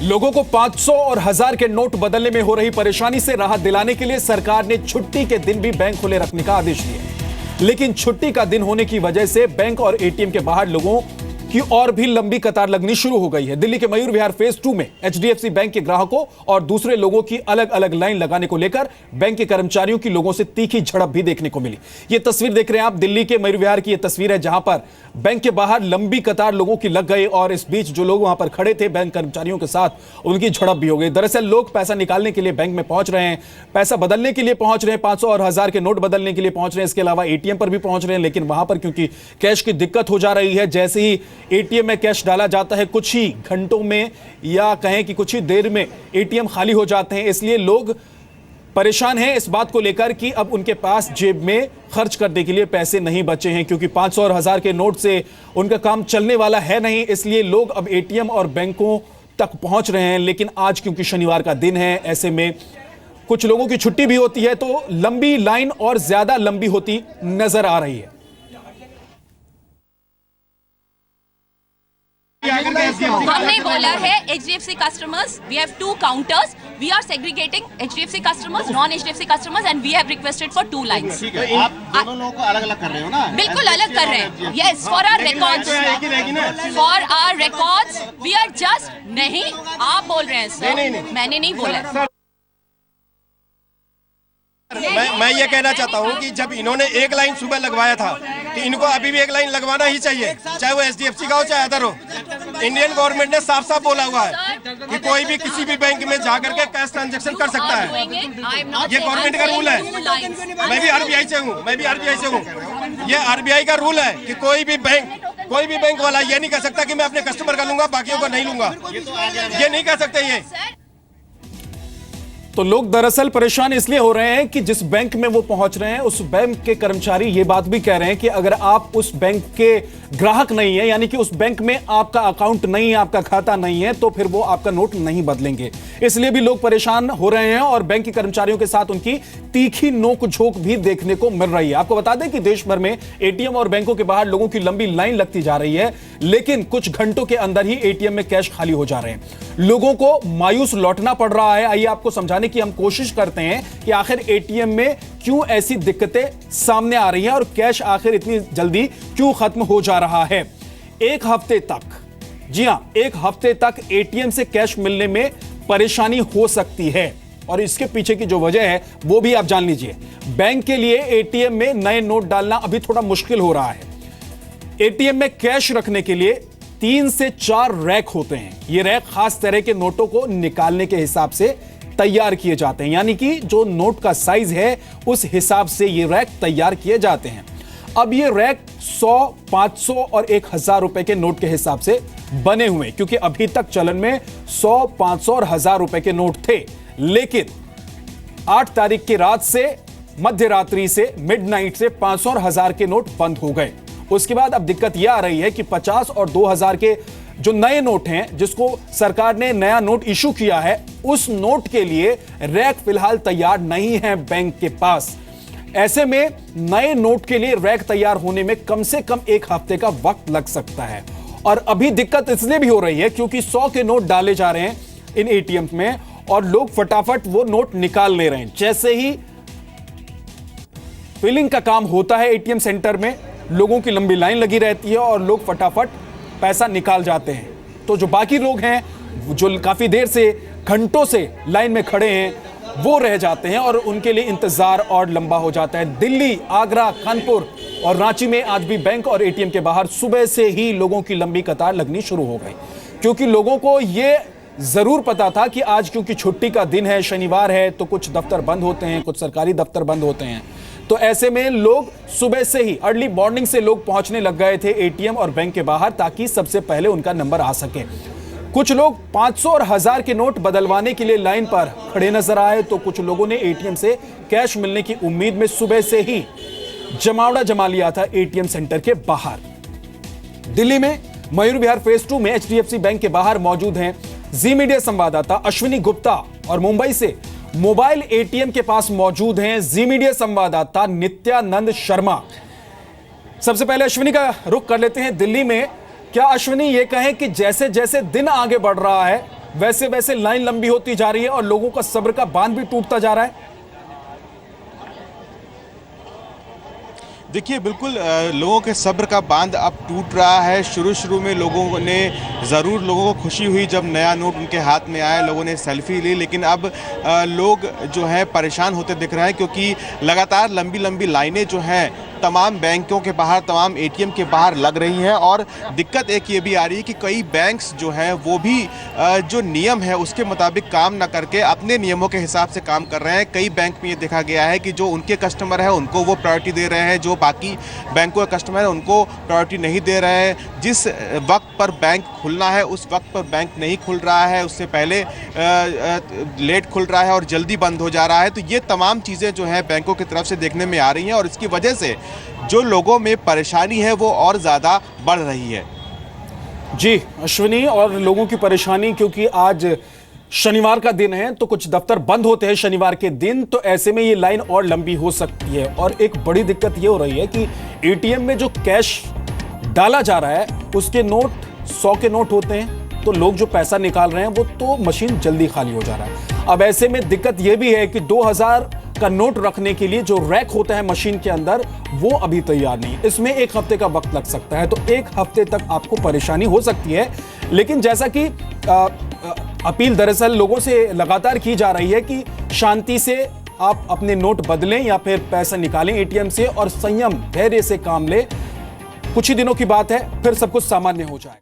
लोगों को 500 और 1000 के नोट बदलने में हो रही परेशानी से राहत दिलाने के लिए सरकार ने छुट्टी के दिन भी बैंक खुले रखने का आदेश दिया। लेकिन छुट्टी का दिन होने की वजह से बैंक और एटीएम के बाहर लोगों की और भी लंबी कतार लगनी शुरू हो गई है। दिल्ली के मयूर विहार फेज 2 में एचडीएफसी बैंक के ग्राहकों और दूसरे लोगों की अलग अलग लाइन लगाने को लेकर बैंक के कर्मचारियों की लोगों से तीखी झड़प भी देखने को मिली। यह तस्वीर देख रहे हैं आप, दिल्ली के मयूर विहार की यह तस्वीर है जहां पर बैंक के बाहर लंबी कतार लोगों की लग गई और इस बीच जो लोग वहां पर खड़े थे बैंक कर्मचारियों के साथ, उनकी झड़प भी हो गई। दरअसल लोग पैसा निकालने के लिए बैंक में पहुंच रहे हैं, पैसा बदलने के लिए पहुंच रहे हैं, 500 और 1000 के नोट बदलने के लिए पहुंच रहे हैं, इसके अलावा एटीएम पर भी पहुंच रहे हैं। लेकिन वहां पर क्योंकि कैश की दिक्कत हो जा रही है, जैसे ही एटीएम में कैश डाला जाता है कुछ ही घंटों में या कहें कि कुछ ही देर में एटीएम खाली हो जाते हैं। इसलिए लोग परेशान हैं इस बात को लेकर कि अब उनके पास जेब में खर्च करने के लिए पैसे नहीं बचे हैं, क्योंकि 500 और 1000 के नोट से उनका काम चलने वाला है नहीं। इसलिए लोग अब एटीएम और बैंकों तक पहुंच रहे हैं। लेकिन आज क्योंकि शनिवार का दिन है, ऐसे में कुछ लोगों की छुट्टी भी होती है, तो लंबी लाइन और ज्यादा लंबी होती नजर आ रही है। हमने बोला है HDFC customers, we have 2 counters. We are segregating HDFC customers, non-HDFC customers, and we have requested for 2 lines. ठीक है, आप दोनों लोगों को अलग-अलग कर रहे हो ना? बिल्कुल अलग कर रहे हैं। Yes, for our records. For our records, we are just नहीं, आप बोल रहे हैं सर, मैंने नहीं बोला। मैं ये कहना चाहता हूँ कि जब इन्होंने एक लाइन सुबह लगवाया था कि इनको अभी भी एक लाइन लगवाना ही चाहिए, चाहे वो HDFC का हो चाहे अदर हो। इंडियन गवर्नमेंट ने साफ साफ बोला हुआ है कि कोई भी किसी भी बैंक में जाकर के कैश ट्रांजैक्शन कर सकता है। ये गवर्नमेंट का रूल है। मैं भी आरबीआई से हूँ। ये आरबीआई का रूल है कि कोई भी बैंक वाला ये नहीं कह सकता कि मैं अपने कस्टमर का लूंगा बाकियों का नहीं लूंगा। ये नहीं कह सकते ये। तो लोग दरअसल परेशान इसलिए हो रहे हैं कि जिस बैंक में वो पहुंच रहे हैं उस बैंक के कर्मचारी ये बात भी कह रहे हैं कि अगर आप उस बैंक के ग्राहक नहीं है, यानी कि उस बैंक में आपका अकाउंट नहीं है, आपका खाता नहीं है, तो फिर वो आपका नोट नहीं बदलेंगे। इसलिए भी लोग परेशान हो रहे हैं और बैंक के कर्मचारियों के साथ उनकी तीखी नोक-झोंक भी देखने को मिल रही है। आपको बता दें कि देश भर में एटीएम और बैंकों के बाहर लोगों की लंबी लाइन लगती जा रही है, लेकिन कुछ घंटों के अंदर ही एटीएम में कैश खाली हो जा रहे हैं। लोगों को मायूस लौटना पड़ रहा है। आइए आपको समझाने की हम कोशिश करते हैं कि आखिर एटीएम में क्यों ऐसी दिक्कतें सामने आ रही हैं और कैश आखिर इतनी जल्दी क्यों खत्म हो जा रहा है। एक हफ्ते तक, जी हां, एक हफ्ते तक एटीएम से कैश मिलने में परेशानी हो सकती है और इसके पीछे की जो वजह है वो भी आप जान लीजिए। बैंक के लिए एटीएम में नए नोट डालना अभी थोड़ा मुश्किल हो रहा है। एटीएम में कैश रखने के लिए 3 से 4 रैक होते हैं। ये रैक खास तरह के नोटों को निकालने के हिसाब से तैयार किए जाते हैं, यानी कि जो नोट का साइज है उस हिसाब से ये रैक तैयार किए जाते हैं। अब ये रैक 100, 500 और 1000 रुपए के नोट के हिसाब से बने हुए, क्योंकि अभी तक चलन में 100, 500 और 1000 रुपए के नोट थे। लेकिन 8 तारीख की रात से, मध्य रात्रि से, मिडनाइट से 500 और 1000 के नोट बंद हो गए। उसके बाद अब दिक्कत यह आ रही है कि 50 और 2000 के जो नए नोट हैं, जिसको सरकार ने नया नोट इशू किया है, उस नोट के लिए रैक फिलहाल तैयार नहीं है बैंक के पास। ऐसे में नए नोट के लिए रैक तैयार होने में कम से कम 1 हफ्ते का वक्त लग सकता है। और अभी दिक्कत इसलिए भी हो रही है क्योंकि 100 के नोट डाले जा रहे हैं इन एटीएम में और लोग फटाफट वो नोट निकाल ले रहे हैं। जैसे ही फिलिंग का काम होता है एटीएम सेंटर में, लोगों की लंबी लाइन लगी रहती है और लोग फटाफट पैसा निकाल जाते हैं। तो जो बाकी लोग हैं जो काफी देर से, घंटों से लाइन में खड़े हैं, वो रह जाते हैं और उनके लिए इंतजार और लंबा हो जाता है। दिल्ली, आगरा, कानपुर और रांची में आज भी बैंक और एटीएम के बाहर सुबह से ही लोगों की लंबी कतार लगनी शुरू हो गई, क्योंकि लोगों को यह जरूर पता था कि आज क्योंकि छुट्टी का दिन है, शनिवार है, तो कुछ दफ्तर बंद होते हैं, कुछ सरकारी दफ्तर बंद होते हैं। तो ऐसे में लोग सुबह से ही, अर्ली मॉर्निंग से लोग पहुंचने लग गए थे एटीएम और बैंक के बाहर, ताकि सबसे पहले उनका नंबर आ सके। कुछ लोग 500 और 1000 के नोट बदलवाने के लिए लाइन पर खड़े नजर आए, तो कुछ लोगों ने एटीएम से कैश मिलने की उम्मीद में सुबह से ही जमावड़ा जमा लिया था एटीएम सेंटर के बाहर। दिल्ली में मयूर विहार फेज 2 में एचडीएफसी बैंक के बाहर मौजूद हैं जी मीडिया संवाददाता अश्विनी गुप्ता और मुंबई से मोबाइल एटीएम के पास मौजूद हैं जी मीडिया संवाददाता नित्यानंद शर्मा। सबसे पहले अश्विनी का रुख कर लेते हैं दिल्ली में। क्या अश्विनी ये कहें कि जैसे जैसे दिन आगे बढ़ रहा है वैसे वैसे लाइन लंबी होती जा रही है और लोगों का सब्र का बांध भी टूटता जा रहा है। देखिए बिल्कुल लोगों के सब्र का बांध अब टूट रहा है। शुरू में लोगों ने ज़रूर, लोगों को खुशी हुई जब नया नोट उनके हाथ में आया, लोगों ने सेल्फी ली, लेकिन अब लोग जो है परेशान होते दिख रहे हैं, क्योंकि लगातार लंबी लंबी लाइनें जो हैं तमाम बैंकों के बाहर, तमाम एटीएम के बाहर लग रही हैं। और दिक्कत एक ये भी आ रही है कि कई बैंक्स जो हैं वो भी जो नियम है उसके मुताबिक काम ना करके अपने नियमों के हिसाब से काम कर रहे हैं। कई बैंक में ये देखा गया है कि जो उनके कस्टमर है उनको वो प्रायोरिटी दे रहे हैं, जो बाकी बैंकों के कस्टमर है उनको प्रायोरिटी नहीं दे रहे हैं। जिस वक्त पर बैंक खुलना है उस वक्त पर बैंक नहीं खुल रहा है, उससे पहले लेट खुल रहा है और जल्दी बंद हो जा रहा है। तो ये तमाम चीज़ें जो हैं बैंकों की तरफ से देखने में आ रही हैं और इसकी वजह से जो लोगों में परेशानी है वो और ज़्यादा बढ़ रही है। जी अश्विनी, और लोगों की परेशानी, क्योंकि आज शनिवार का दिन है तो कुछ दफ्तर बंद होते हैं शनिवार के दिन, तो ऐसे में ये लाइन और लंबी हो सकती है। और एक बड़ी दिक्कत ये हो रही है कि एटीएम में जो कैश डाला जा रहा है उसके नोट 100 के नोट होते हैं, तो लोग जो पैसा निकाल रहे हैं वो तो मशीन जल्दी खाली हो जा रहा है। अब ऐसे में दिक्कत ये भी है कि 2000 का नोट रखने के लिए जो रैक होता है मशीन के अंदर वो अभी तैयार नहीं, इसमें 1 हफ्ते का वक्त लग सकता है। तो 1 हफ्ते तक आपको परेशानी हो सकती है। लेकिन जैसा कि अपील दरअसल लोगों से लगातार की जा रही है कि शांति से आप अपने नोट बदलें या फिर पैसा निकालें एटीएम से और संयम धैर्य से काम लें। कुछ ही दिनों की बात है, फिर सब कुछ सामान्य हो जाए।